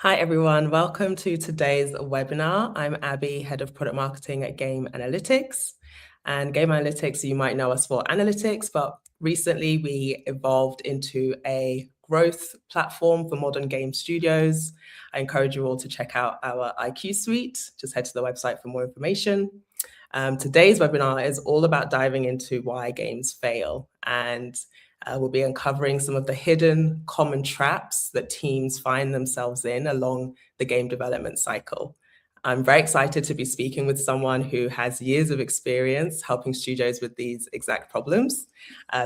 Hi, everyone. Welcome to today's webinar. I'm Abby, Head of Product Marketing at Game Analytics. And Game Analytics, you might know us for analytics, but recently we evolved into a growth platform for modern game studios. I encourage you all to check out our IQ suite. Just head to the website for more information. Today's webinar is all about diving into why games fail, and we'll be uncovering some of the hidden common traps that teams find themselves in along the game development cycle. I'm very excited to be speaking with someone who has years of experience helping studios with these exact problems.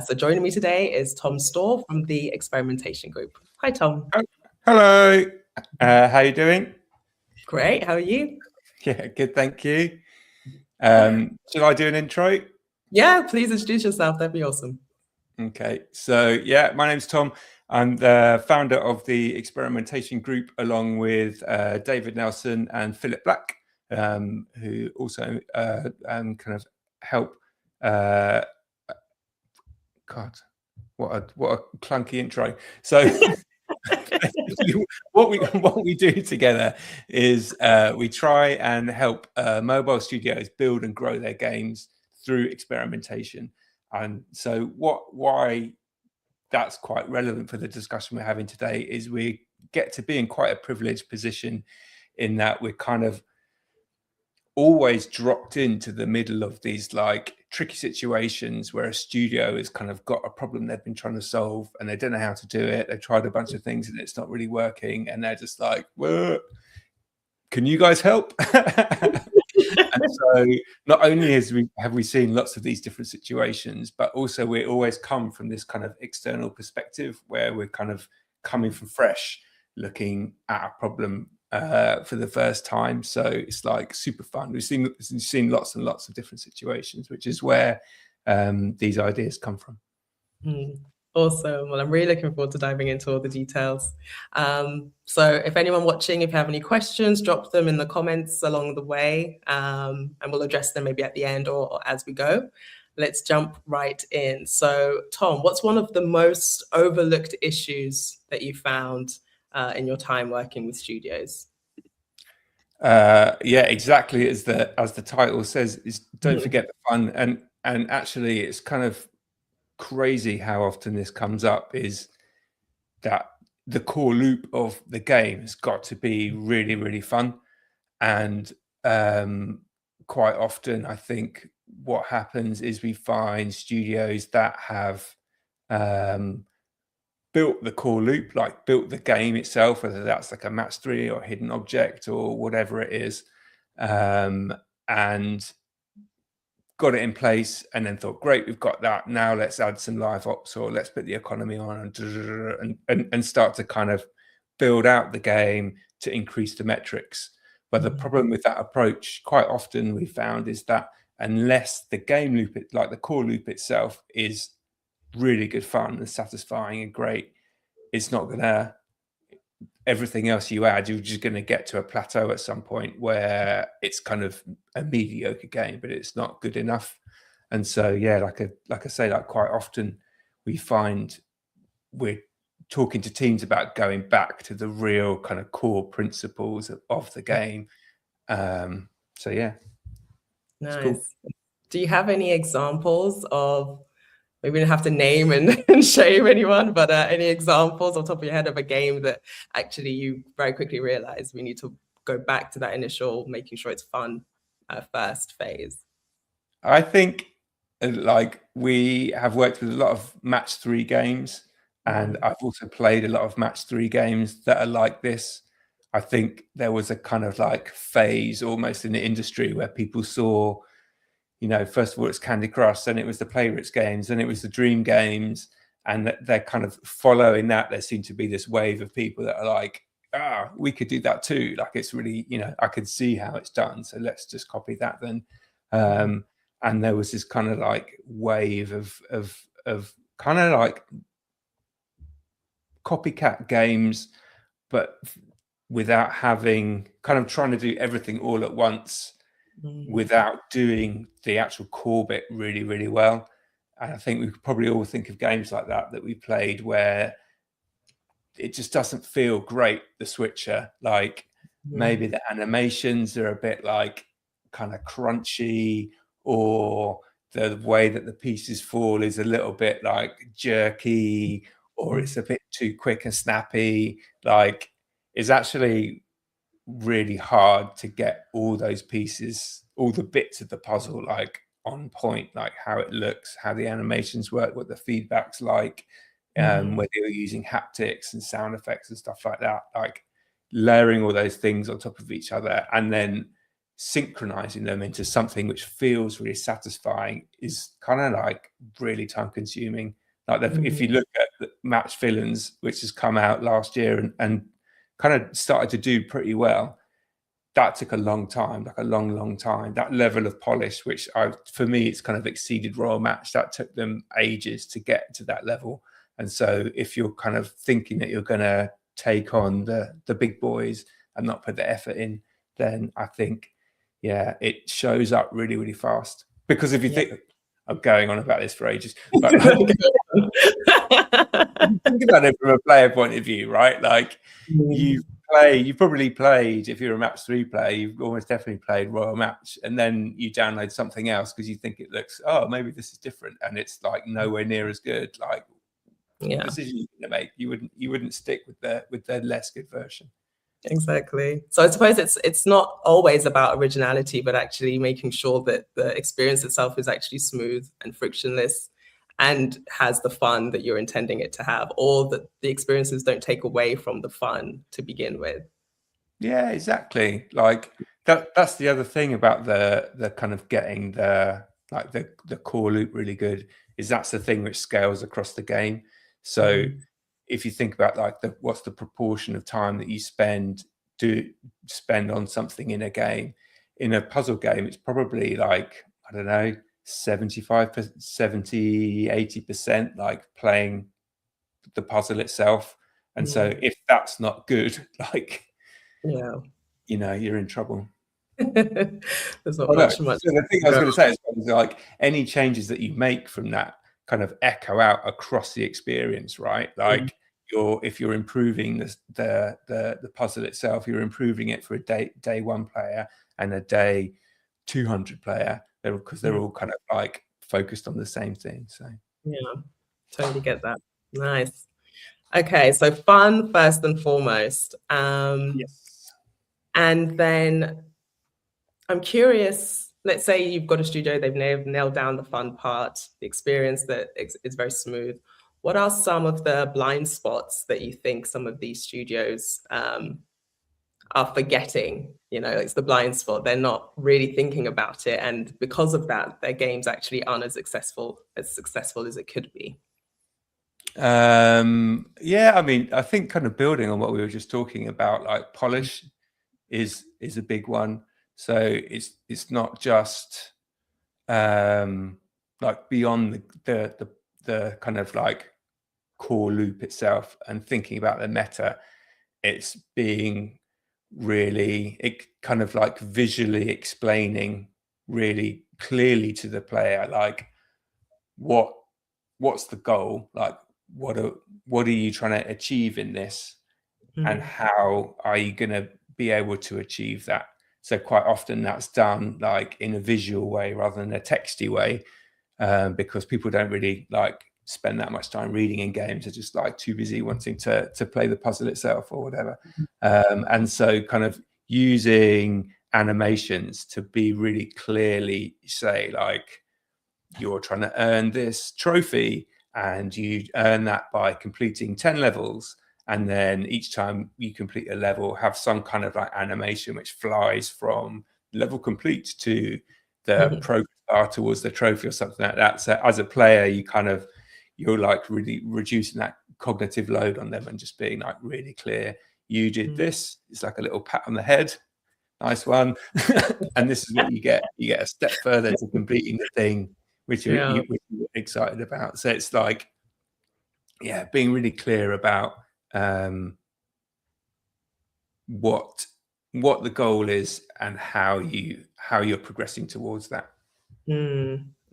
So joining me today is Tom Storr from the Experimentation Group. Hi, Tom. Hello. How are you doing? Great. How are you? Yeah, good. Thank you. Should I do an intro? Yeah, please introduce yourself. That'd be awesome. Okay. So yeah, my name's Tom. I'm the founder of the Experimentation Group, along with David Nelson and Philip Black, who also kind of help. God, what a clunky intro. So what we do together is we try and help mobile studios build and grow their games through experimentation. And so why that's quite relevant for the discussion we're having today is we get to be in quite a privileged position in that we're kind of always dropped into the middle of these like tricky situations where a studio has kind of got a problem they've been trying to solve and they don't know how to do it. They've tried a bunch of things and it's not really working, and they're just like, well, can you guys help? And so not only have we seen lots of these different situations, but also we always come from this kind of external perspective where we're kind of coming from fresh, looking at a problem for the first time. So it's like super fun. We've seen lots and lots of different situations, which is where these ideas come from. Awesome. Well, I'm really looking forward to diving into all the details. So if anyone watching, if you have any questions, drop them in the comments along the way, and we'll address them maybe at the end or as we go. Let's jump right in. So Tom, what's one of the most overlooked issues that you found in your time working with studios? Yeah, exactly as the title says, is don't forget the fun. And actually it's kind of crazy how often this comes up, is that the core loop of the game has got to be really, really fun. And quite often I think what happens is we find studios that have built the core loop, like built the game itself, whether that's like a match 3 or hidden object or whatever it is, and got it in place and then thought, great, we've got that, now let's add some live ops or let's put the economy on and start to kind of build out the game to increase the metrics. But the problem with that approach quite often we found is that unless the game loop, like the core loop itself, is really good fun and satisfying and great, it's not gonna, everything else you add, you're just going to get to a plateau at some point where it's kind of a mediocre game, but it's not good enough. And so, yeah, like I say, like quite often we find we're talking to teams about going back to the real kind of core principles of the game. So yeah. Nice. Cool. Do you have any examples of, maybe we don't have to name and shame anyone, but any examples on top of your head of a game that actually you very quickly realize we need to go back to that initial making sure it's fun first phase? I think like we have worked with a lot of match 3 games, and I've also played a lot of match 3 games that are like this. I think there was a kind of like phase almost in the industry where people saw, you know, first of all, it's Candy Crush, then it was the Playrix games, then it was the Dream games. And they're kind of following that. There seemed to be this wave of people that are like, we could do that too. Like, it's really, you know, I can see how it's done, so let's just copy that then. And there was this kind of like wave of kind of like copycat games, but without having, kind of trying to do everything all at once without doing the actual core bit really, really well. And I think we could probably all think of games like that we played where it just doesn't feel great, the switcher. Like maybe the animations are a bit like kind of crunchy, or the way that the pieces fall is a little bit like jerky, or it's a bit too quick and snappy. Like it's actually really hard to get all those pieces, all the bits of the puzzle, like on point, like how it looks, how the animations work, what the feedback's like, whether you're using haptics and sound effects and stuff like that, like layering all those things on top of each other and then synchronizing them into something which feels really satisfying is kind of like really time consuming. Like if you look at the Match Villains, which has come out last year and kind of started to do pretty well, that took a long time, like a long time. That level of polish, which for me, it's kind of exceeded Royal Match. That took them ages to get to that level. And so if you're kind of thinking that you're going to take on the big boys and not put the effort in, then I think, yeah, it shows up really, really fast. Because if you think, I'm going on about this for ages, but like, think about it from a player point of view, right? Like you probably played, if you're a match 3 player, you've almost definitely played Royal Match, and then you download something else because you think it looks, oh, maybe this is different, and it's like nowhere near as good. Like what decision you're going to make? You wouldn't stick with the less good version. Exactly. So I suppose it's not always about originality, but actually making sure that the experience itself is actually smooth and frictionless and has the fun that you're intending it to have, or that the experiences don't take away from the fun to begin with. Yeah, exactly. Like that's the other thing about the kind of getting the core loop really good, is that's the thing which scales across the game. So if you think about like what's the proportion of time that you spend on something in a game, in a puzzle game, it's probably like, I don't know, 75%, 70, 80% like playing the puzzle itself. And so if that's not good, like, you know, you're in trouble. There's not So much. the thing I was going to say is like any changes that you make from that kind of echo out across the experience, right? Like if you're improving the puzzle itself, you're improving it for a day 1 player and a day 200 player, because they're all kind of like focused on the same thing. So yeah, totally get that. Nice. Okay, so fun first and foremost. yes. And then I'm curious, let's say you've got a studio, they've nailed down the fun part, the experience that is very smooth. What are some of the blind spots that you think some of these studios are forgetting? You know, it's the blind spot. They're not really thinking about it. And because of that, their games actually aren't as successful as it could be. Yeah, I mean, I think kind of building on what we were just talking about, like polish is a big one. So it's not just like beyond the kind of like core loop itself and thinking about the meta. It's being really kind of like visually explaining really clearly to the player, like what's the goal, like what are you trying to achieve in this, and how are you going to be able to achieve that. So quite often that's done like in a visual way rather than a texty way, because people don't really like spend that much time reading in games. They're just like too busy wanting to play the puzzle itself or whatever. And so kind of using animations to be really clearly say, like, you're trying to earn this trophy and you earn that by completing 10 levels. And then each time you complete a level, have some kind of like animation which flies from level complete to the progress bar towards the trophy or something like that. So as a player, you're like really reducing that cognitive load on them and just being like really clear. You did this. It's like a little pat on the head. Nice one. And this is what you get. You get a step further to completing the thing which you're excited about. So it's like, yeah, being really clear about what the goal is and how you're progressing towards that.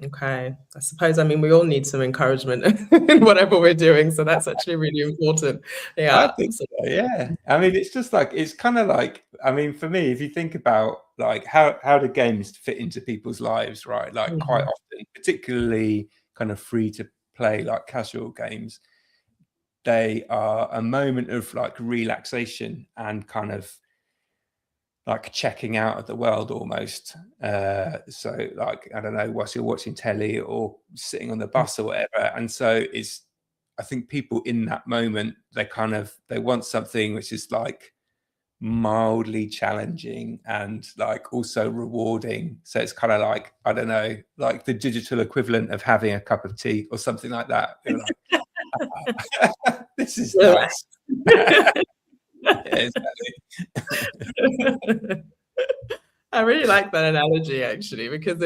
Okay. I suppose, I mean, we all need some encouragement in whatever we're doing. So that's actually really important. I Yeah. think so, yeah. I mean, it's just like, it's kind of like, I mean, for me, if you think about like how do games fit into people's lives, right? Like quite Mhm. often, particularly kind of free to play, like casual games, they are a moment of like relaxation and kind of like checking out of the world almost. So like, I don't know, whilst you're watching telly or sitting on the bus or whatever. And so it's, I think people in that moment, they want something which is like mildly challenging and like also rewarding. So it's kind of like, I don't know, like the digital equivalent of having a cup of tea or something like that. You're like, "Oh, this is nice." Yeah, exactly. I really like that analogy actually, because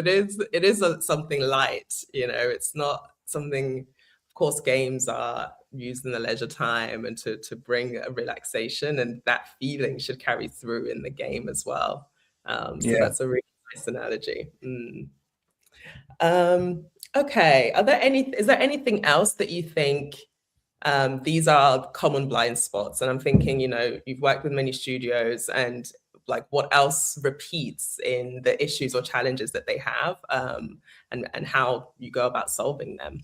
something light, it's not something, of course, games are used in the leisure time and to bring a relaxation, and that feeling should carry through in the game as well. So Yeah. that's a really nice analogy. Um, okay. Is there anything else that you think these are common blind spots? And I'm thinking, you've worked with many studios, and like what else repeats in the issues or challenges that they have, and how you go about solving them.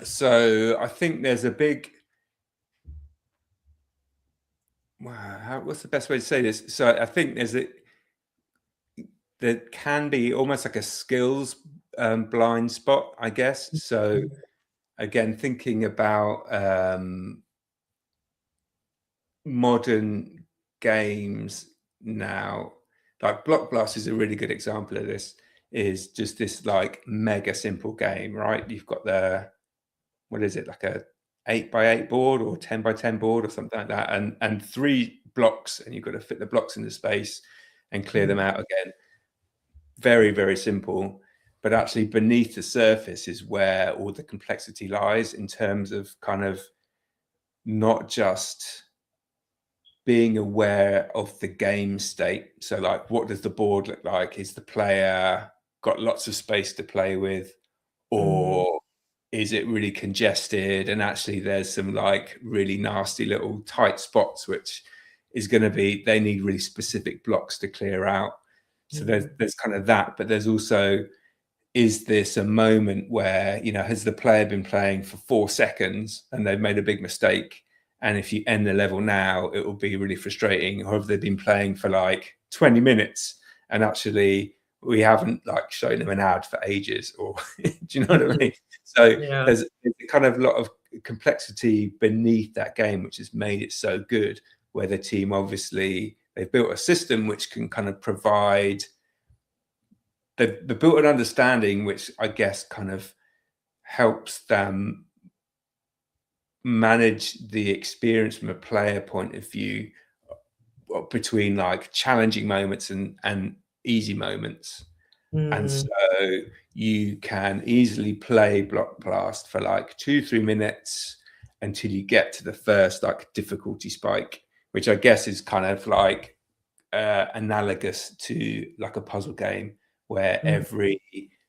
So I think there's a big, what's the best way to say this? So I think there can be almost like a skills blind spot, I guess. So again, thinking about modern games now, like Block Blast is a really good example of this. Is just this like mega simple game, right? You've got what is it, like a 8x8 board or 10x10 board or something like that, and 3 blocks, and you've got to fit the blocks into space and clear them out again. Very, very simple, but actually beneath the surface is where all the complexity lies in terms of kind of not just being aware of the game state. So like, what does the board look like? Is the player got lots of space to play with, or is it really congested? And actually there's some like really nasty little tight spots, which is going to be, they need really specific blocks to clear out. So there's kind of that, but there's also, is this a moment where, has the player been playing for 4 seconds and they've made a big mistake? And if you end the level now, it will be really frustrating. Or have they been playing for like 20 minutes and actually we haven't like shown them an ad for ages? Or do you know what I mean? So there's a kind of lot of complexity beneath that game, which has made it so good, where the team, obviously, they've built a system which can kind of provide, they've built an understanding which I guess kind of helps them manage the experience from a player point of view between like challenging moments and easy moments. And so you can easily play Block Blast for like 2-3 minutes until you get to the first like difficulty spike, which I guess is kind of like analogous to like a puzzle game, where every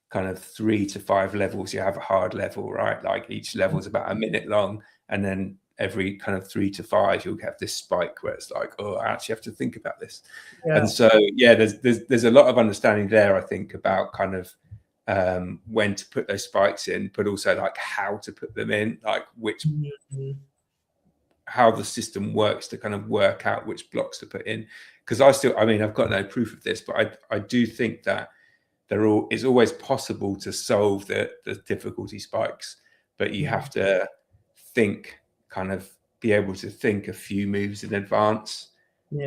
kind of 3 to 5 levels you have a hard level, right? Like each level is about a minute long, and then every kind of 3 to 5 you'll have this spike where it's like, oh, I actually have to think about this. And so there's a lot of understanding there, I think, about kind of when to put those spikes in, but also like how to put them in, like which how the system works to kind of work out which blocks to put in. Because I mean, I've got no proof of this, but I do think that it's always possible to solve the difficulty spikes, but you have to kind of be able to think a few moves in advance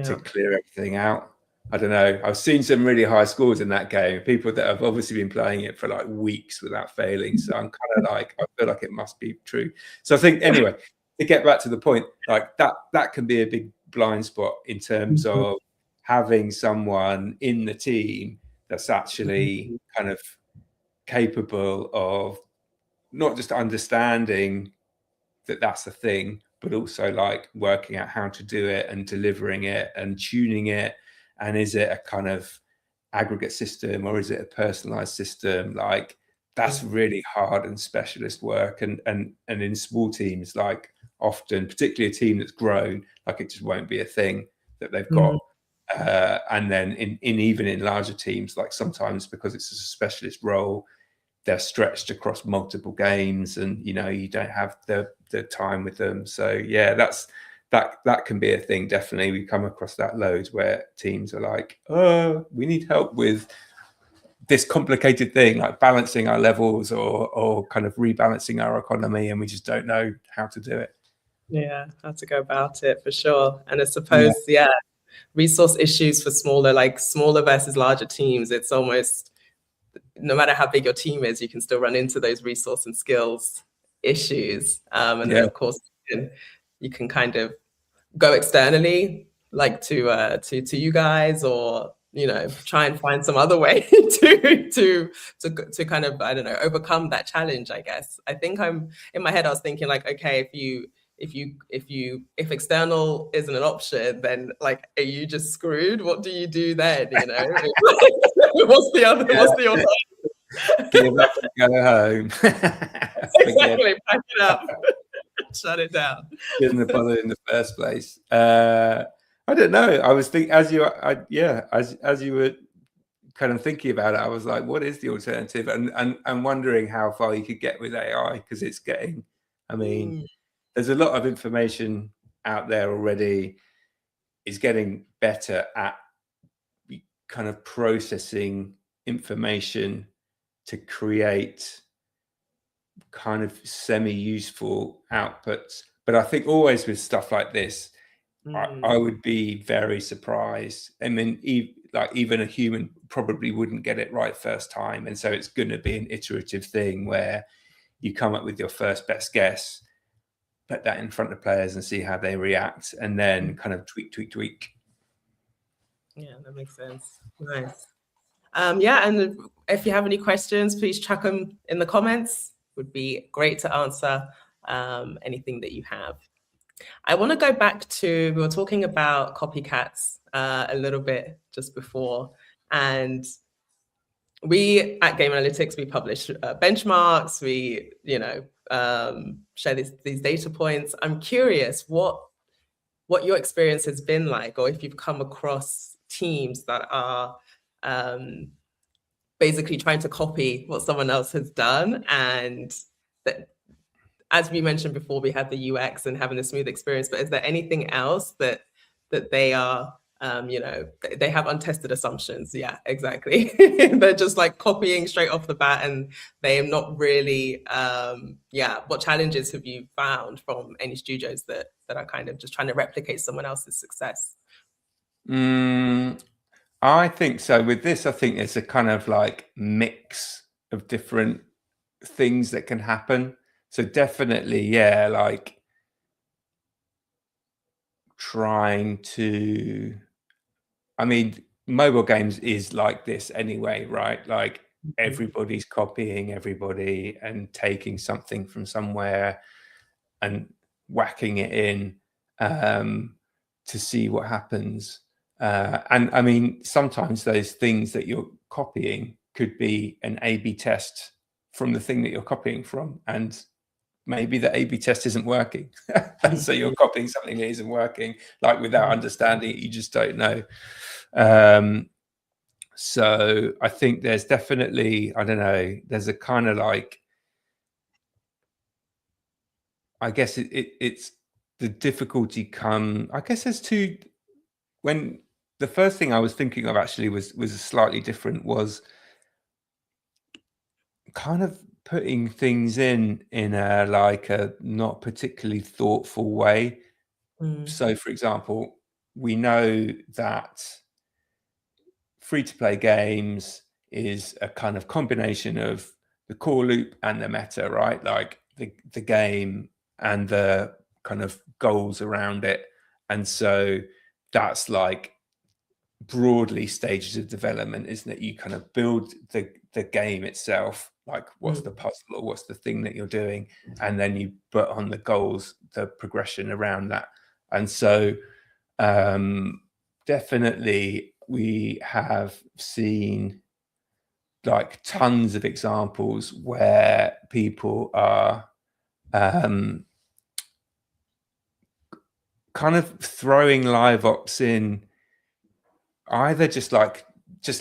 to clear everything out. I don't know. I've seen some really high scores in that game, people that have obviously been playing it for like weeks without failing. So I'm kind of like, I feel like it must be true. So I think, anyway, to get back to the point, like that can be a big blind spot in terms of having someone in the team that's actually kind of capable of not just understanding that that's the thing, but also like working out how to do it and delivering it and tuning it. And is it a kind of aggregate system or is it a personalized system? Like that's really hard and specialist work. And in small teams, like often, particularly a team that's grown, like it just won't be a thing that they've got. And then even in larger teams, like sometimes because it's a specialist role, they're stretched across multiple games, and you don't have the time with them. So yeah, that can be a thing. Definitely, we come across that loads where teams are like, oh, we need help with this complicated thing, like balancing our levels or kind of rebalancing our economy, and we just don't know how to do it. Yeah, how to go about it for sure. And I suppose, resource issues for smaller versus larger teams, it's almost, no matter how big your team is, you can still run into those resource and skills issues. And then of course you can kind of go externally, like to you guys, or try and find some other way to kind of, I don't know, overcome that challenge, I guess. I think I'm in my head, I was thinking like, okay, if external isn't an option, then like, are you just screwed? What do you do then? What's the alternative? Give up and go home. Exactly, pack it up. Shut it down. Didn't bother in the first place. I don't know. I was thinking as you were kind of thinking about it, I was like, what is the alternative? And wondering how far you could get with AI, because it's getting, I mean, there's a lot of information out there already. It's getting better at kind of processing information to create kind of semi-useful outputs. But I think always with stuff like this, I would be very surprised. I mean, even a human probably wouldn't get it right first time. And so it's going to be an iterative thing where you come up with your first best guess, put that in front of players and see how they react, and then kind of tweak. Yeah, that makes sense. Nice. Yeah, and if you have any questions, please chuck them in the comments. Would be great to answer anything that you have. I want to go back to, we were talking about copycats a little bit just before, and we at Game Analytics, we publish benchmarks, we share these data points. I'm curious what your experience has been like, or if you've come across teams that are basically trying to copy what someone else has done. And that, as we mentioned before, we had the UX and having a smooth experience, but is there anything else that they are, they have untested assumptions? Yeah, exactly. They're just like copying straight off the bat, and they are not really, what challenges have you found from any studios that are kind of just trying to replicate someone else's success? I think so. With this, I think it's a kind of like mix of different things that can happen. So definitely, yeah, like trying to, I mean, mobile games is like this anyway, right? Like everybody's copying everybody and taking something from somewhere and whacking it in to see what happens. And I mean, sometimes those things that you're copying could be an A/B test from the thing that you're copying from, and maybe the A/B test isn't working. And so you're copying something that isn't working, like without understanding it, you just don't know. So I think there's definitely, I don't know, there's a kind of like, I guess it's the difficulty I guess there's two. When the first thing I was thinking of actually was slightly different, was kind of putting things in a like a not particularly thoughtful way. So for example, we know that free-to-play games is a kind of combination of the core loop and the meta, right? Like the game and the kind of goals around it. And so that's like broadly stages of development, isn't it? You kind of build the game itself, like what's the puzzle or what's the thing that you're doing, and then you put on the goals, the progression around that. And so definitely we have seen like tons of examples where people are kind of throwing live ops in, either just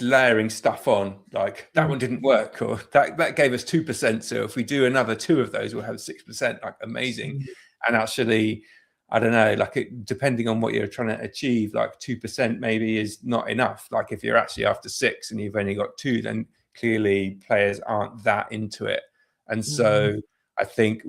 layering stuff on, like that one didn't work, or that gave us 2%, so if we do another 2 of those we'll have 6%, like amazing. And actually, I don't know, like depending on what you're trying to achieve, like 2% maybe is not enough. Like if you're actually after 6 and you've only got 2, then clearly players aren't that into it. And so I think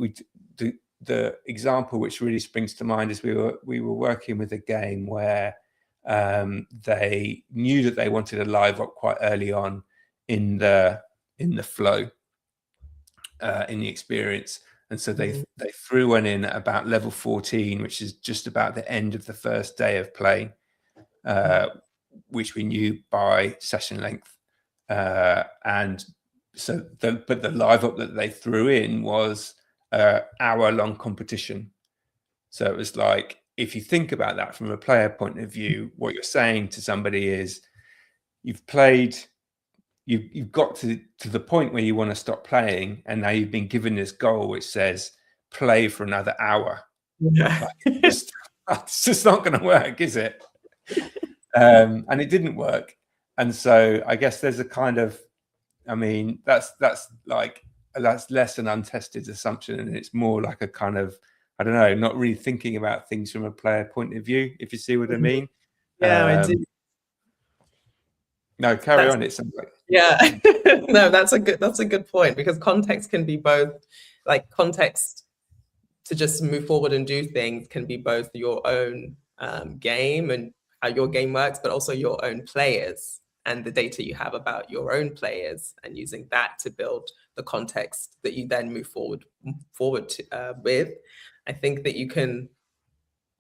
the example which really springs to mind is we were working with a game where they knew that they wanted a live op quite early on in the flow, in the experience. And so they threw one in at about level 14, which is just about the end of the first day of play, which we knew by session length. And so but the live up that they threw in was an hour-long competition. So it was like, if you think about that from a player point of view, what you're saying to somebody is, you've got to the point where you want to stop playing, and now you've been given this goal which says play for another hour. Like, it's just not going to work, is it? And it didn't work. And so I guess there's a kind of, I mean, that's less an untested assumption, and it's more like a kind of, I don't know, not really thinking about things from a player point of view, if you see what I mean. Yeah, I do. No, carry on. It sounds like, yeah. No, that's a good point, because context can be both, like context to just move forward and do things can be both your own game and how your game works, but also your own players and the data you have about your own players, and using that to build the context that you then move forward with. I think that you can,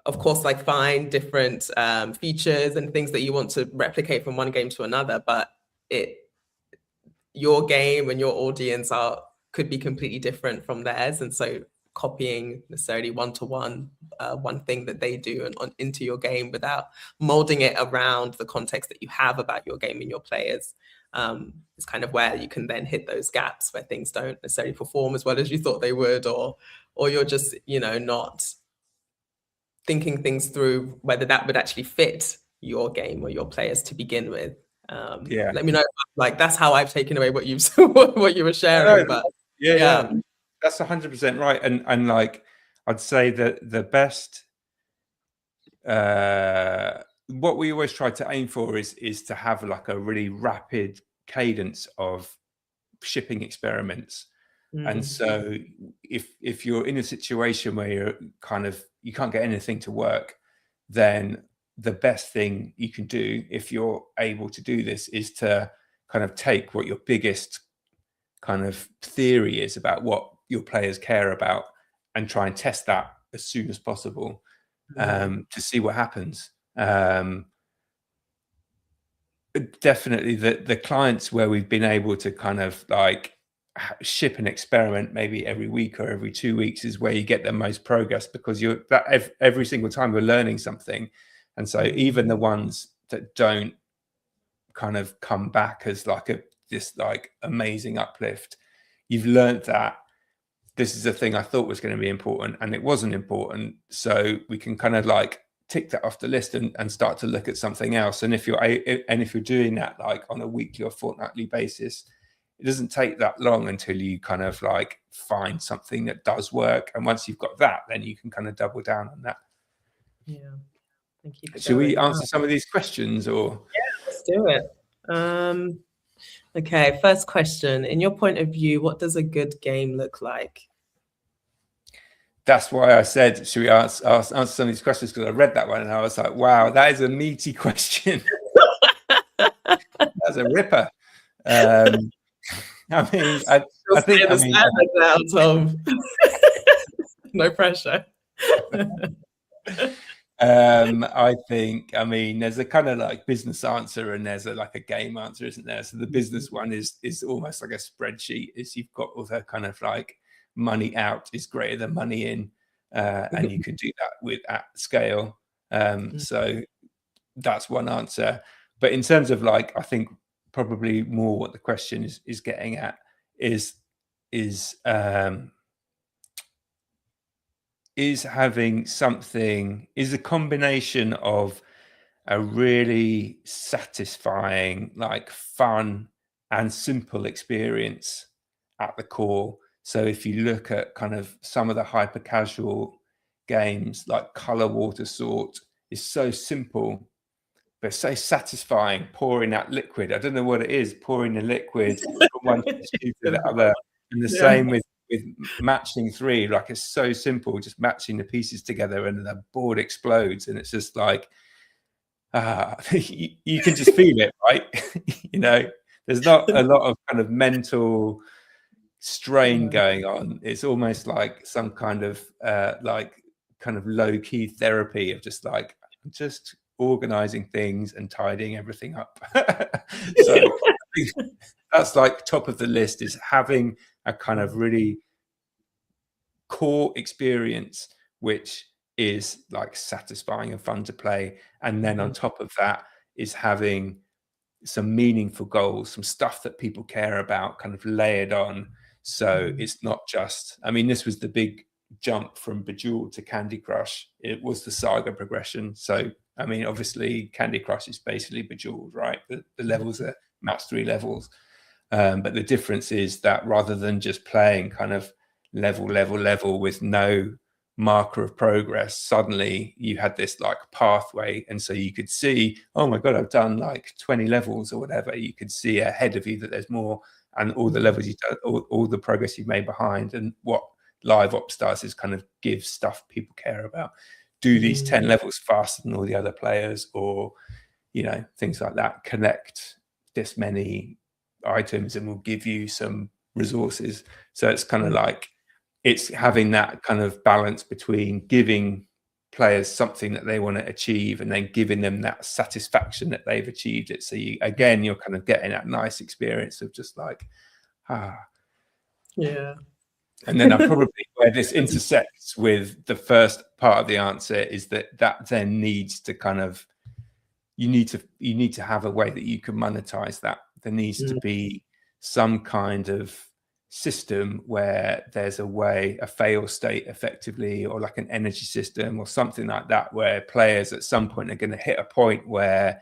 of course, like find different features and things that you want to replicate from one game to another, but your game and your audience could be completely different from theirs, and so copying necessarily one-to-one one thing that they do and into your game without molding it around the context that you have about your game and your players is kind of where you can then hit those gaps where things don't necessarily perform as well as you thought they would, or you're just, not thinking things through whether that would actually fit your game or your players to begin with. Let me know, like that's how I've taken away what you were sharing. But yeah, that's 100% right. And like, I'd say that the best, what we always try to aim for is to have like a really rapid cadence of shipping experiments. And so if you're in a situation where you can't get anything to work, then the best thing you can do, if you're able to do this, is to kind of take what your biggest kind of theory is about what your players care about and try and test that as soon as possible, to see what happens. Definitely the clients where we've been able to kind of like ship an experiment maybe every week or every 2 weeks is where you get the most progress, because every single time you're learning something. And so even the ones that don't kind of come back as like this like amazing uplift, you've learned that this is a thing I thought was going to be important and it wasn't important, so we can kind of like tick that off the list and start to look at something else. And if you're doing that like on a weekly or fortnightly basis, it doesn't take that long until you kind of like find something that does work. And once you've got that, then you can kind of double down on that. Yeah. Thank you. Should we answer some of these questions, or? Yeah, let's do it. Okay, first question. In your point of view, what does a good game look like? That's why I said, should we answer some of these questions? Because I read that one and I was like, wow, that is a meaty question. That's a ripper. I mean, I think, no pressure. I think, I mean, there's a kind of like business answer and there's like a game answer, isn't there? So the business one is almost like a spreadsheet. Is you've got all the kind of like money out is greater than money in, and you can do that at scale. So that's one answer. but in terms of like, I think probably more what the question is getting at is having something, is a combination of a really satisfying, like fun and simple experience at the core. So if you look at kind of some of the hyper casual games, like Color Water Sort is so simple, but so satisfying, pouring that liquid. I don't know what it is, pouring the liquid from one tissue to the other. And the same with matching 3, like it's so simple, just matching the pieces together and the board explodes. And it's just like, you can just feel it, right? You know, there's not a lot of kind of mental strain going on. It's almost like some kind of low-key therapy of just like, just organizing things and tidying everything up. So I think that's like top of the list, is having a kind of really core experience which is like satisfying and fun to play, and then on top of that is having some meaningful goals, some stuff that people care about kind of layered on. So it's not just, I mean, this was the big jump from Bejeweled to Candy Crush. It was the saga progression. So I mean, obviously Candy Crush is basically Bejeweled, right? The levels are mastery levels, but the difference is that rather than just playing kind of level with no marker of progress, suddenly you had this like pathway, and so you could see, oh my god, I've done like 20 levels or whatever. You could see ahead of you that there's more, and all the levels you've done, all the progress you've made behind. And what live ops does is kind of give stuff people care about. Do these 10 levels faster than all the other players, or you know, things like that. Connect this many items and we'll give you some resources. So it's kind of like, it's having that kind of balance between giving players something that they want to achieve and then giving them that satisfaction that they've achieved it. So you're kind of getting that nice experience of just like, yeah. And then I probably, where this intersects with the first part of the answer, is that then needs to kind of, you need to have a way that you can monetize that. There needs to be some kind of system where there's a way, a fail state effectively, or like an energy system or something like that, where players at some point are going to hit a point where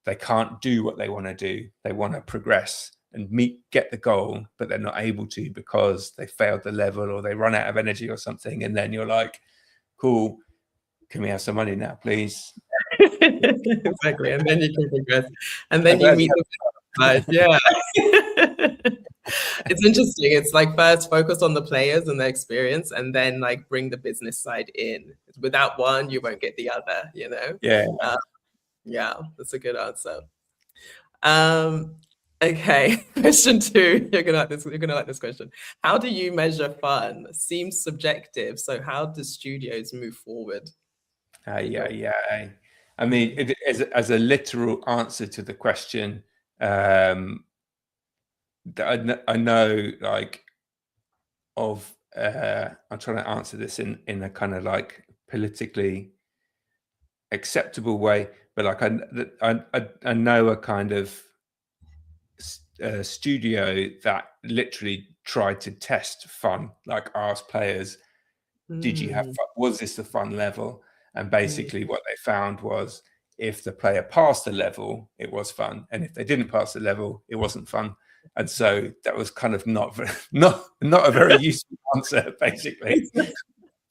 they can't do what they want to do. They want to progress and get the goal, but they're not able to because they failed the level or they run out of energy or something. And then you're like, cool, can we have some money now, please? Exactly. And then you can progress. And then you meet the side. Yeah. It's interesting. It's like first focus on the players and their experience, and then like bring the business side in. Without one, you won't get the other, you know? Yeah. Yeah, that's a good answer. Okay, question 2. You're gonna like this question. How do you measure fun? Seems subjective. So how do studios move forward? Yeah. I mean, as a literal answer to the question, that I know, like, of I'm trying to answer this in a kind of like politically acceptable way, but like I know a kind of studio that literally tried to test fun, like ask players, did you have fun? Was this a fun level? And basically what they found was, if the player passed the level, it was fun, and if they didn't pass the level, it wasn't fun. And so that was kind of not a very useful answer, basically.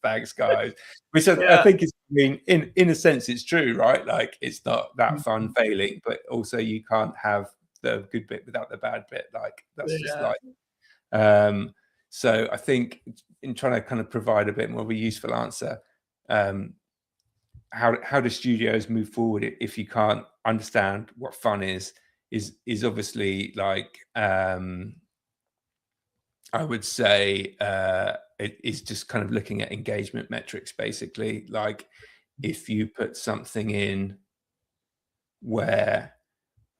Thanks, guys. Which I think is, I mean, in a sense, it's true, right? Like, it's not that fun failing, but also you can't have the good bit without the bad bit. Like, that's just like. So I think, in trying to kind of provide a bit more of a useful answer, how do studios move forward if you can't understand what fun is obviously like, I would say it is just kind of looking at engagement metrics, basically. Like, if you put something in where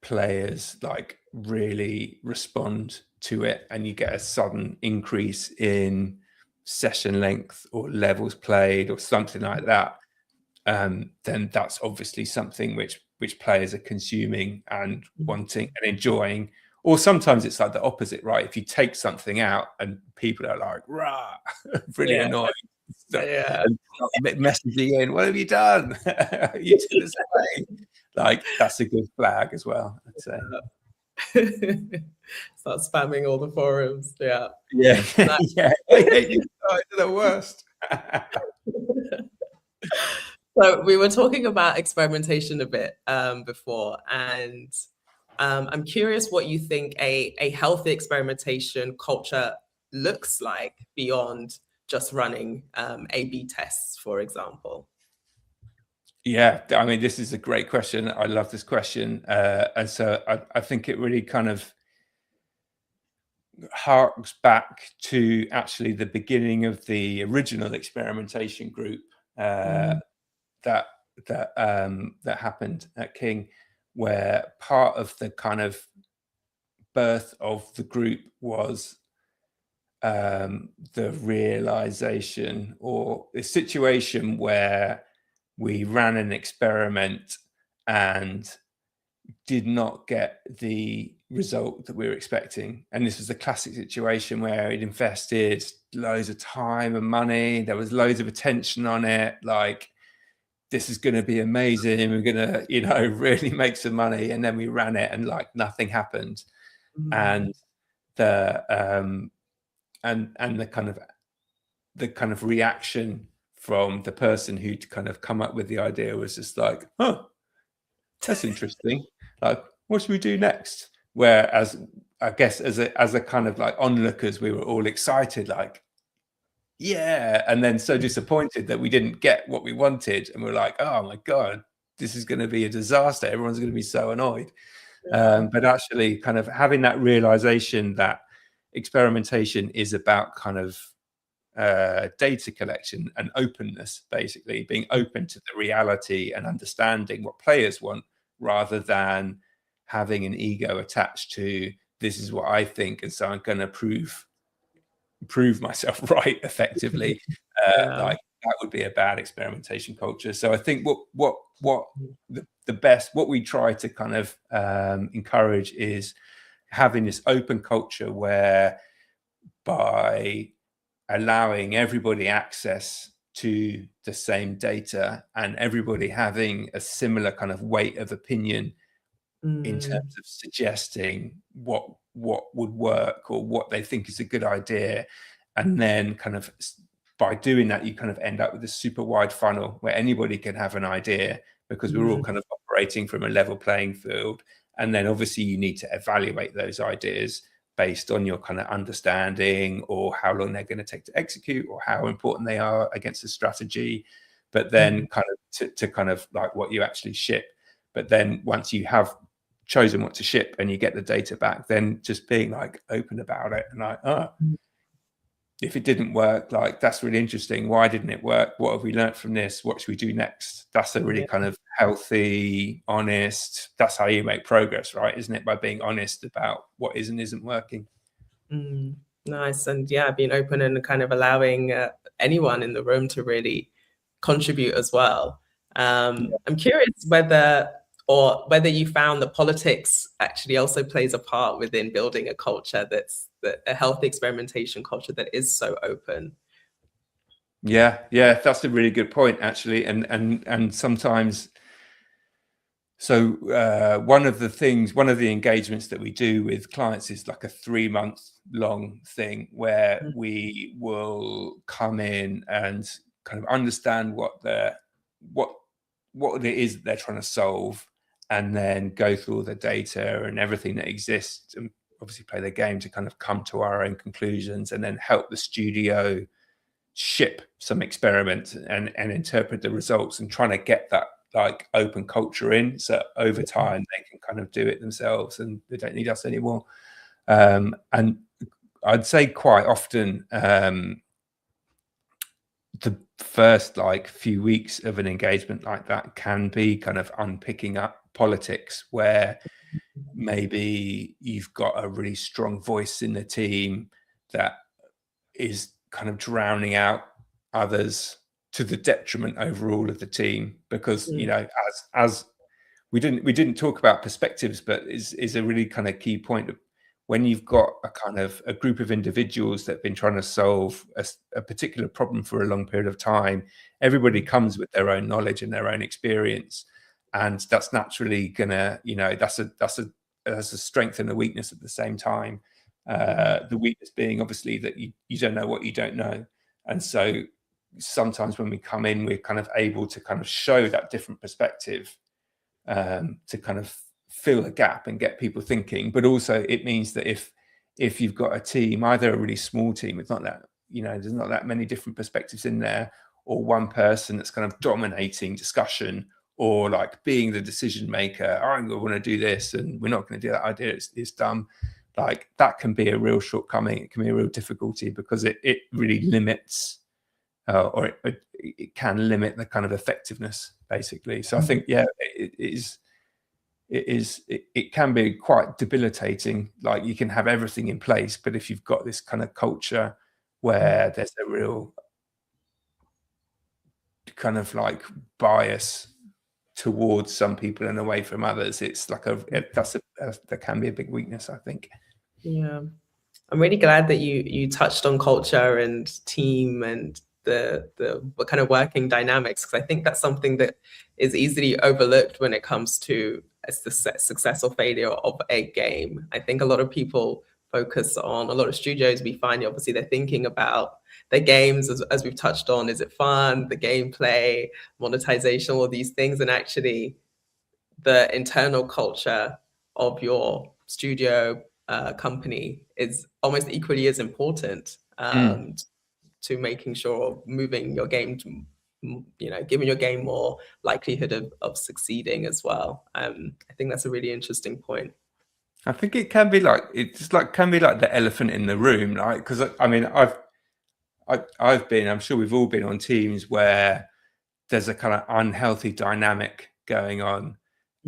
players like really respond to it and you get a sudden increase in session length or levels played or something like that, then that's obviously something which which players are consuming and wanting and enjoying. Or sometimes it's like the opposite, right? If you take something out and people are like, rah, really annoying. And messaging in, what have you done? You did this way. Like, that's a good flag as well, I'd say. Start spamming all the forums. Yeah. Yeah. Yeah. I hate you guys, are the worst. So we were talking about experimentation a bit before, and I'm curious what you think a healthy experimentation culture looks like beyond just running A/B tests, for example. Yeah, I mean, this is a great question. I love this question. And so I think it really kind of harks back to actually the beginning of the original experimentation group that happened at King, where part of the kind of birth of the group was the realization or a situation where we ran an experiment and did not get the result that we were expecting. And this was the classic situation where it invested loads of time and money. There was loads of attention on it. Like, this is going to be amazing. We're going to, you know, really make some money. And then we ran it and like nothing happened. And the the kind of reaction from the person who'd kind of come up with the idea was just like, huh, that's interesting. Like, what should we do next? Whereas I guess as a kind of like onlookers, we were all excited, like, yeah, and then so disappointed that we didn't get what we wanted, and we're like, oh my god, this is going to be a disaster. Everyone's going to be so annoyed. But actually, kind of having that realization that experimentation is about kind of data collection and openness, basically being open to the reality and understanding what players want, rather than having an ego attached to this is what I think, and so I'm going to prove myself right effectively. Like, that would be a bad experimentation culture. So I think what the best, what we try to kind of encourage is having this open culture where, by allowing everybody access to the same data and everybody having a similar kind of weight of opinion in terms of suggesting what would work or what they think is a good idea, and then kind of by doing that you kind of end up with a super wide funnel where anybody can have an idea, because we're all kind of operating from a level playing field. And then obviously you need to evaluate those ideas based on your kind of understanding, or how long they're going to take to execute, or how important they are against the strategy, but then kind of to kind of like what you actually ship. But then once you have chosen what to ship and you get the data back, then just being like open about it and like, oh, if it didn't work, like, that's really interesting. Why didn't it work? What have we learned from this? What should we do next? That's a really kind of healthy, honest, that's how you make progress, right? Isn't it? By being honest about what is and isn't working. Nice. And yeah, being open and kind of allowing anyone in the room to really contribute as well. I'm curious whether you found that politics actually also plays a part within building a culture that's a healthy experimentation culture that is so open. Yeah, that's a really good point, actually. And sometimes, so one of the engagements that we do with clients is like a 3-month long thing where we will come in and kind of understand what it is that they're trying to solve, and then go through all the data and everything that exists, and obviously play the game to kind of come to our own conclusions, and then help the studio ship some experiments and interpret the results, and trying to get that like open culture in, so over time they can kind of do it themselves and they don't need us anymore. And I'd say quite often the first like few weeks of an engagement like that can be kind of unpicking up politics, where maybe you've got a really strong voice in the team that is kind of drowning out others to the detriment overall of the team, because you know, as we didn't talk about perspectives, but is a really kind of key point of when you've got a kind of a group of individuals that have been trying to solve a particular problem for a long period of time. Everybody comes with their own knowledge and their own experience, and that's naturally gonna, that's a strength and a weakness at the same time. The weakness being obviously that you don't know what you don't know, and so sometimes when we come in, we're kind of able to kind of show that different perspective, to kind of fill a gap and get people thinking. But also it means that if you've got a team, either a really small team, it's not that, there's not that many different perspectives in there, or one person that's kind of dominating discussion, or like being the decision maker, I want to do this and we're not going to do that idea, it's dumb. Like that can be a real shortcoming. It can be a real difficulty because it really limits, or it can limit the kind of effectiveness, basically. So I think, it can be quite debilitating. Like you can have everything in place, but if you've got this kind of culture where there's a real kind of like bias towards some people and away from others, it's like that can be a big weakness, I think. Yeah, I'm really glad that you touched on culture and team and the what kind of working dynamics, because I think that's something that is easily overlooked when it comes to a success or failure of a game. I think a lot of people focus on, a lot of studios, we find obviously they're thinking about their games as we've touched on. Is it fun? The gameplay, monetization, all these things, and actually the internal culture of your studio company is almost equally as important to making sure moving your game to, giving your game more likelihood of succeeding as well. I think that's a really interesting point. I think it can be like, can be like the elephant in the room, like, because I mean, I've been, I'm sure we've all been on teams where there's a kind of unhealthy dynamic going on,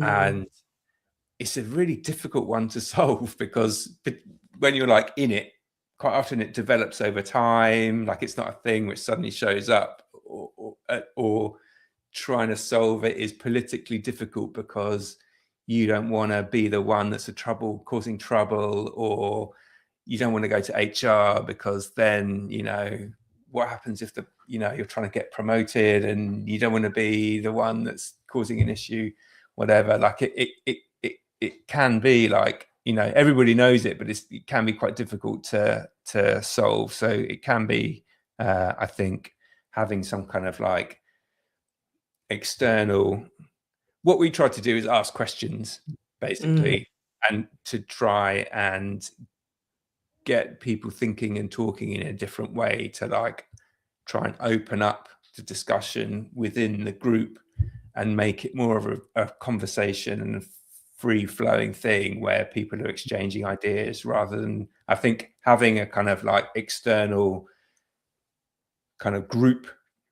and it's a really difficult one to solve, because when you're like in it, quite often it develops over time. Like it's not a thing which suddenly shows up, or trying to solve it is politically difficult because you don't want to be the one that's causing trouble, or you don't want to go to HR because then, what happens if you're trying to get promoted and you don't want to be the one that's causing an issue, whatever. Like it can be like, everybody knows it, but it can be quite difficult to solve. So it can be, I think, having some kind of like external, what we try to do is ask questions, basically, and to try and get people thinking and talking in a different way, to like try and open up the discussion within the group and make it more of a conversation and a free-flowing thing where people are exchanging ideas, rather than, I think, having a kind of like external kind of group,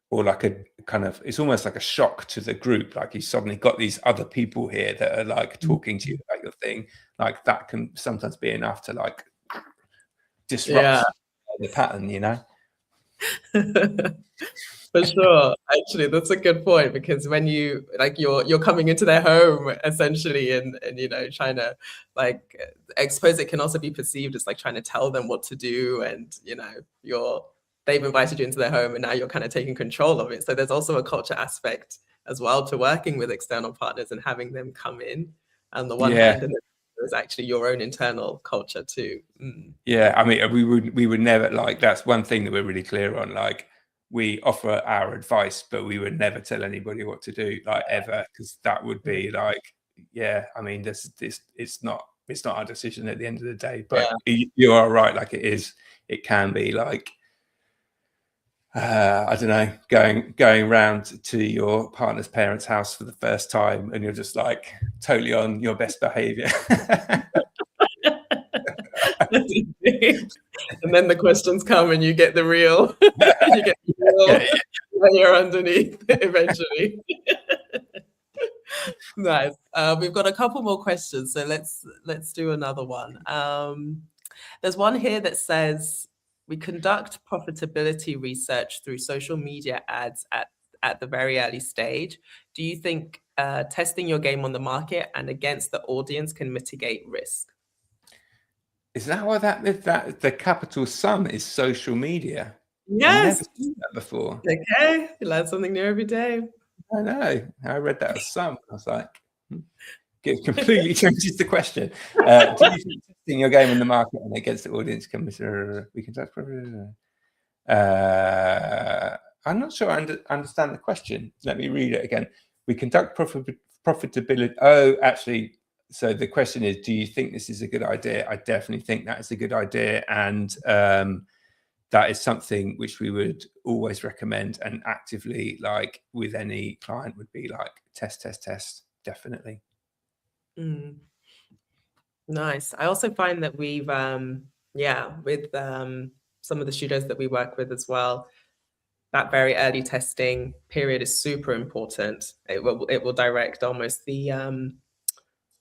or like a kind of, it's almost like a shock to the group. Like you suddenly got these other people here that are like talking to you about your thing. Like that can sometimes be enough to like disrupt the pattern, For sure. Actually, that's a good point, because when you're coming into their home essentially, and trying to, like, I suppose it can also be perceived as like trying to tell them what to do, and they've invited you into their home and now you're kind of taking control of it. So there's also a culture aspect as well to working with external partners and having them come in on the one hand, and there's actually your own internal culture too. Yeah, I mean, we would never, like, that's one thing that we're really clear on. Like, we offer our advice, but we would never tell anybody what to do, like, ever, because that would be like, I mean, it's not our decision at the end of the day. But you are right, like it can be like, I don't know, going round to your partner's parents' house for the first time, and you're just like totally on your best behavior. And then the questions come and you get the real layer underneath eventually. Nice. We've got a couple more questions, so let's do another one. There's one here that says, we conduct profitability research through social media ads at the very early stage. do you think testing your game on the market and against the audience can mitigate risk? Is that why that the capital sum is social media? I've never Yes. seen that before. Okay, you learn something new every day. I know. I read that as sum. I was like, it completely changes the question. Do you think testing your game in the market and against the audience can we can touch? I'm not sure I understand the question. Let me read it again. We conduct profitability. Oh, actually, so the question is, do you think this is a good idea? I definitely think that is a good idea. And that is something which we would always recommend and actively, like with any client, would be like test, definitely. Nice. I also find that we've, with some of the studios that we work with as well, that very early testing period is super important. It will direct almost the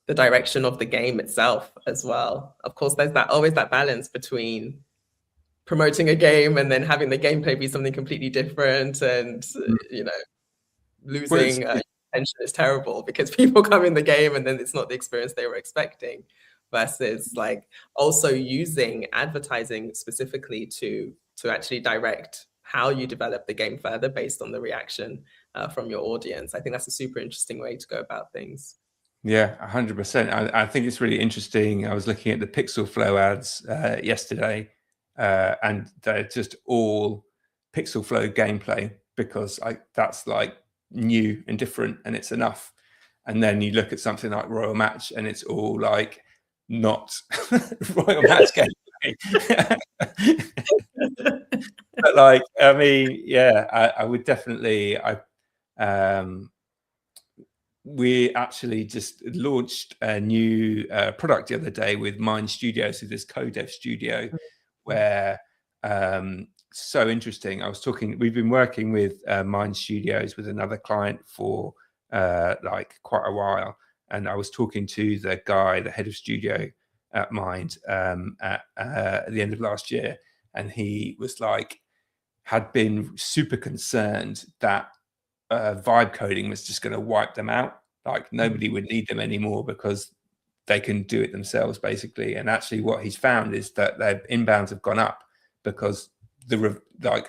direction of the game itself as well. Of course, there's always that balance between promoting a game and then having the gameplay be something completely different, and losing attention is terrible because people come in the game and then it's not the experience they were expecting. Versus like also using advertising specifically to actually direct how you develop the game further based on the reaction from your audience. I think that's a super interesting way to go about things. Yeah, 100%. I think it's really interesting. I was looking at the Pixel Flow ads yesterday, and they're just all Pixel Flow gameplay because that's like new and different, and it's enough. And then you look at something like Royal Match, and it's all like not Royal Match gameplay. But like, I mean, yeah, I would definitely. We actually just launched a new product the other day with Mind Studios, so this co-dev studio, where so interesting. We've been working with Mind Studios with another client for like quite a while, and I was talking to the guy, the head of studio at Mind, at the end of last year, and he was like, had been super concerned that vibe coding was just going to wipe them out. Like nobody would need them anymore because they can do it themselves, basically. And actually, what he's found is that their inbounds have gone up because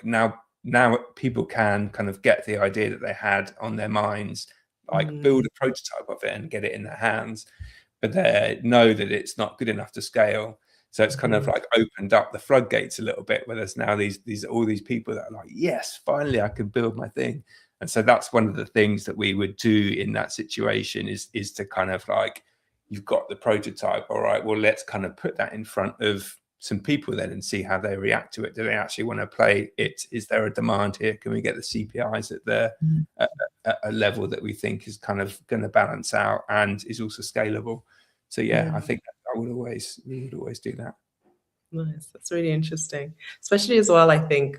now people can kind of get the idea that they had on their minds, like build a prototype of it and get it in their hands, but they know that it's not good enough to scale. So it's kind of like opened up the floodgates a little bit, where there's now all these people that are like, yes, finally I can build my thing. And so that's one of the things that we would do in that situation is to kind of like, you've got the prototype, all right, well, let's kind of put that in front of some people then and see how they react to it. Do they actually want to play it? Is there a demand here? Can we get the CPIs at a level that we think is kind of going to balance out and is also scalable? So yeah, I think we would always do that. Nice. That's really interesting. Especially as well, I think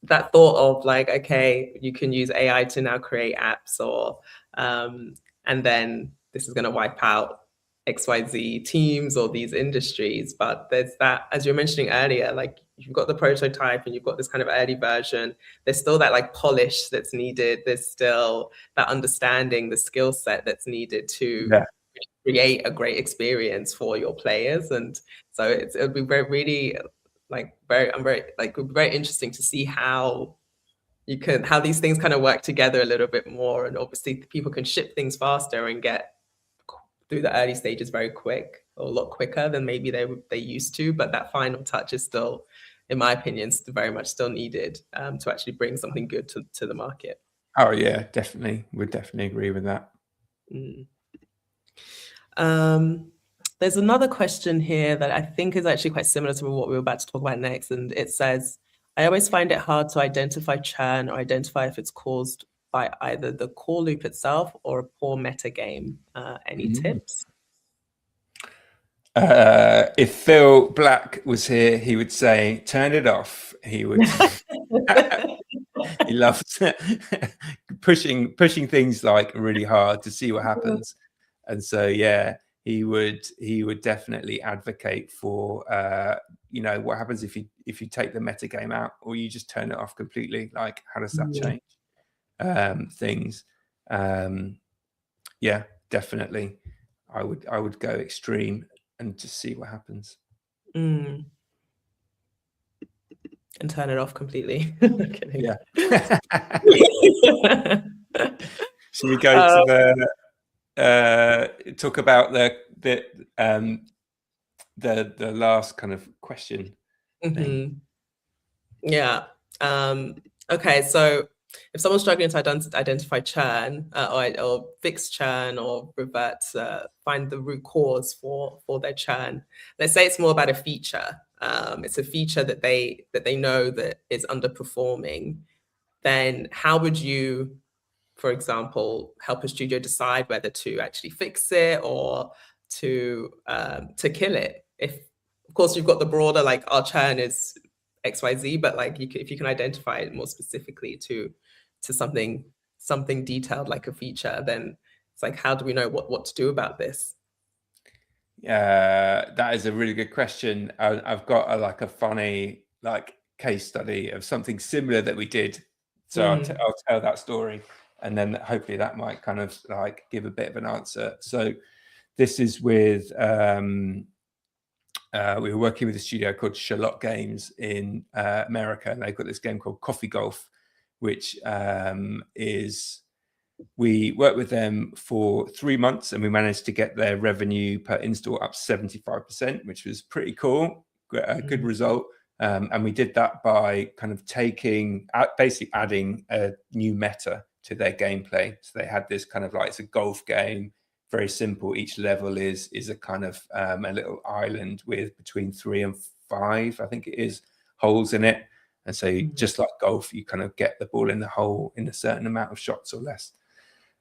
that thought of like, okay, you can use AI to now create apps or and then this is going to wipe out XYZ teams or these industries. But there's that, as you were mentioning earlier, like you've got the prototype and you've got this kind of early version. There's still that like polish that's needed. There's still that understanding, the skill set that's needed to create a great experience for your players. And so it'll be very interesting to see how these things kind of work together a little bit more. And obviously people can ship things faster and get through the early stages very quick, or a lot quicker than maybe they used to. But that final touch is still, in my opinion, very much still needed to actually bring something good to the market. Oh yeah, definitely. Would definitely agree with that. There's another question here that I think is actually quite similar to what we were about to talk about next. And it says, I always find it hard to identify churn or identify if it's caused by either the core loop itself or a poor meta game. Any tips? If Phil Black was here, he would say, turn it off. He would. He loves pushing things like really hard to see what happens. And so, yeah, he would definitely advocate for, what happens if you take the meta game out or you just turn it off completely? Like, how does that change things? Yeah, definitely. I would go extreme and just see what happens. And turn it off completely. Kidding. Yeah. Should we go to the talk about the last kind of question thing? Yeah. Okay, so if someone's struggling to identify churn or fix churn or revert, find the root cause for their churn. Let's say it's more about a feature. It's a feature that they know that is underperforming. Then how would you, for example, help a studio decide whether to actually fix it or to kill it? If, of course, you've got the broader, like, our churn is XYZ, but like if you can identify it more specifically to something detailed like a feature, then it's like, how do we know what to do about this? That is a really good question. I've got a funny case study of something similar that we did. So I'll tell that story, and then hopefully that might kind of give a bit of an answer. So this is with we were working with a studio called Charlotte Games in America, and they've got this game called Coffee Golf, which is, we worked with them for 3 months and we managed to get their revenue per install up 75%, which was pretty cool, a good result. And we did that by kind of basically adding a new meta to their gameplay. So they had this kind of it's a golf game, very simple. Each level is a kind of a little island with between 3 and 5, I think it is, holes in it. And so just like golf, you kind of get the ball in the hole in a certain amount of shots or less.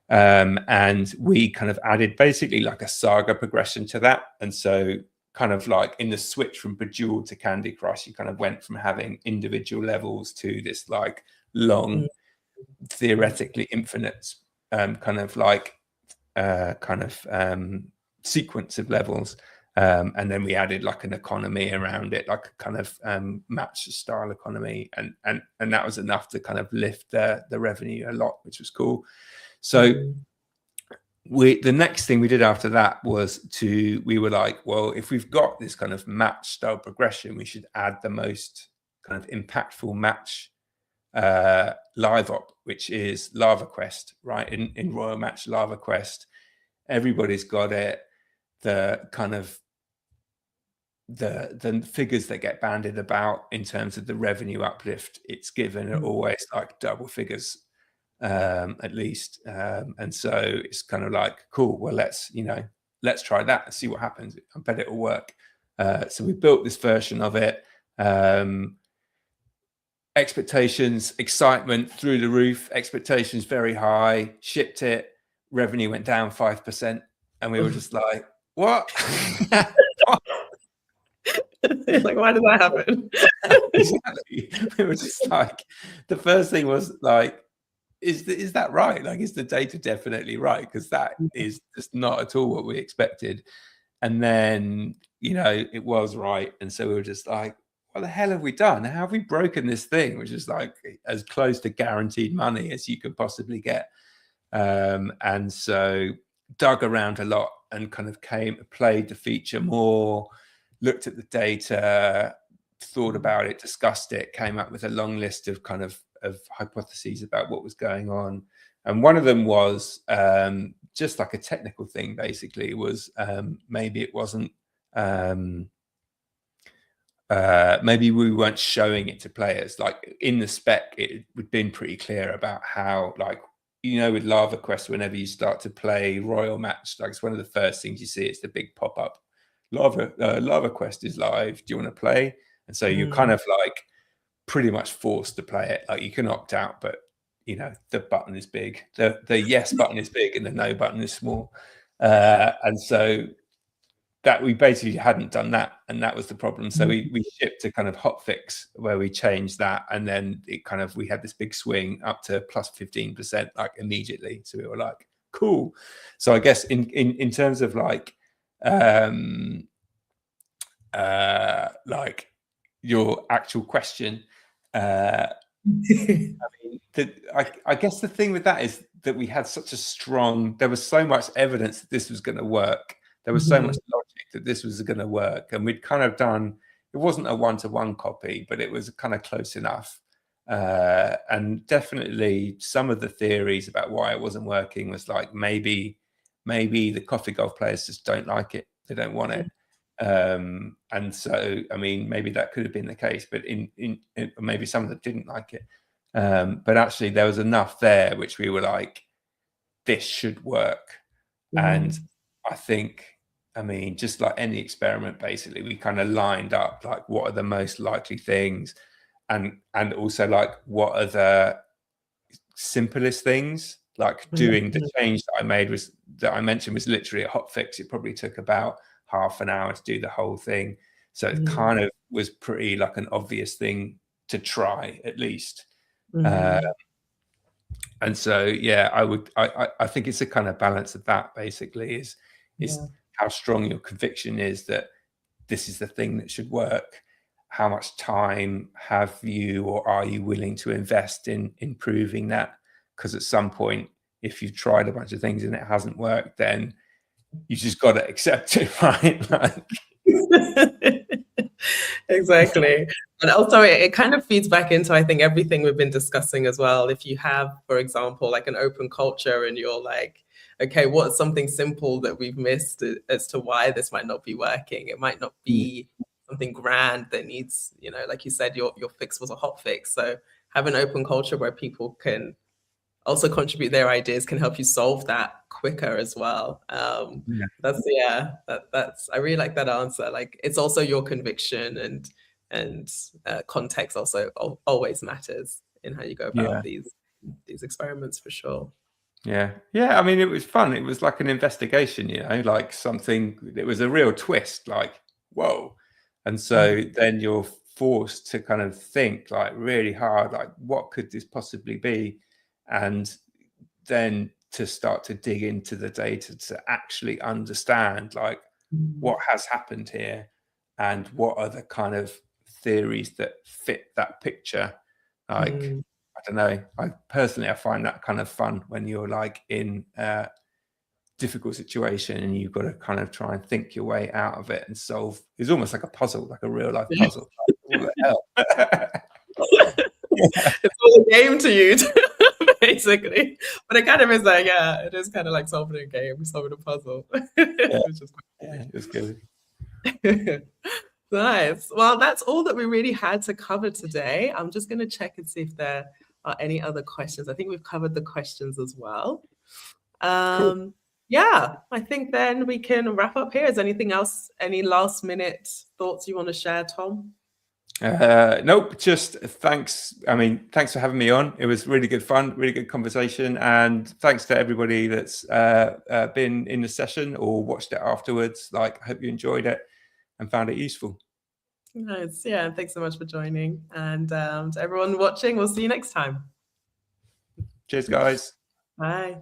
And we kind of added basically like a saga progression to that. And so kind of in the switch from Bejeweled to Candy Crush, you kind of went from having individual levels to this long, theoretically infinite sequence of levels. And then we added an economy around it, a kind of match style economy, and that was enough to kind of lift the revenue a lot, which was cool. So the next thing we did after that was we were like, well, if we've got this kind of match style progression, we should add the most kind of impactful match live op, which is Lava Quest, right? In Royal Match Lava Quest, everybody's got it. The kind of the figures that get bandied about in terms of the revenue uplift it's given are always double figures, at least. And so it's kind of cool, well, let's try that and see what happens. I bet it'll work. So we built this version of it. Expectations, excitement through the roof, expectations very high, shipped it, revenue went down 5%, and we were just like, what? Like, why did that happen? Exactly. We were just the first thing was is that right? Is the data definitely right? Because that is just not at all what we expected. And then, it was right. And so we were just like, what the hell have we done? How have we broken this thing, which is as close to guaranteed money as you could possibly get? And so dug around a lot and kind of played the feature more, looked at the data, thought about it, discussed it, came up with a long list of kind of hypotheses about what was going on. And one of them was just a technical thing, basically. It was maybe it wasn't, maybe we weren't showing it to players. In the spec, it had been pretty clear about how, with Lava Quest, whenever you start to play Royal Match, it's one of the first things you see. It's the big pop-up, Lava Quest is live. Do you want to play? And so you're kind of pretty much forced to play it. You can opt out, but the button is big. The yes button is big and the no button is small. And so that we basically hadn't done that, and that was the problem. So we shipped a kind of hotfix where we changed that, and then we had this big swing up to plus 15% immediately. So we were like, cool. So I guess in terms of your actual question, I guess the thing with that is that we had such a strong, there was so much evidence that this was going to work. There was so much logic that this was going to work. And we'd kind of done, it wasn't a one-to-one copy, but it was kind of close enough. And definitely some of the theories about why it wasn't working was like, maybe the coffee golf players just don't like it. They don't want it. And so, I mean, maybe that could have been the case, but maybe some of them didn't like it. But actually there was enough there which we were like, this should work. And I think, I mean, just like any experiment, basically, we kind of lined up like what are the most likely things, and also like what are the simplest things. Like doing the change that I mentioned was literally a hot fix. It probably took about half an hour to do the whole thing. So it kind of was pretty like an obvious thing to try at least. And so, yeah, I think it's a kind of balance of that basically is how strong your conviction is that this is the thing that should work. How much time have you, or are you willing to invest in improving that? Because at some point, if you've tried a bunch of things and it hasn't worked, then you just got to accept it, right? Like, exactly. And also it kind of feeds back into, I think, everything we've been discussing as well. If you have, for example, like an open culture and you're like, okay, what's something simple that we've missed as to why this might not be working? It might not be something grand that needs, you know, like you said, your fix was a hot fix. So have an open culture where people can also contribute their ideas, can help you solve that quicker as well. That's I really like that answer. Like it's also your conviction, and context also always matters in how you go about these experiments for sure. Yeah. I mean, it was fun. It was like an investigation, you know, like something. It was a real twist. Like, whoa! And so then you're forced to kind of think like really hard, like what could this possibly be? And then to start to dig into the data to actually understand like what has happened here and what are the kind of theories that fit that picture. Like, I don't know, I find that kind of fun when you're like in a difficult situation and you've got to kind of try and think your way out of it and solve. It's almost like a puzzle, like a real life puzzle. What the hell? It's all a game to you, basically. But it kind of is like, it is kind of like solving a game, solving a puzzle. Which is it was good. Nice. Well, that's all that we really had to cover today. I'm just going to check and see if there are any other questions. I think we've covered the questions as well. Cool. Yeah, I think then we can wrap up here. Is anything else, any last minute thoughts you want to share, Tom? Nope, just thanks. I mean, thanks for having me on. It was really good fun, really good conversation. And thanks to everybody that's been in the session or watched it afterwards. Like, I hope you enjoyed it and found it useful. Nice. Yeah, thanks so much for joining. And to everyone watching, we'll see you next time. Cheers, guys. Bye.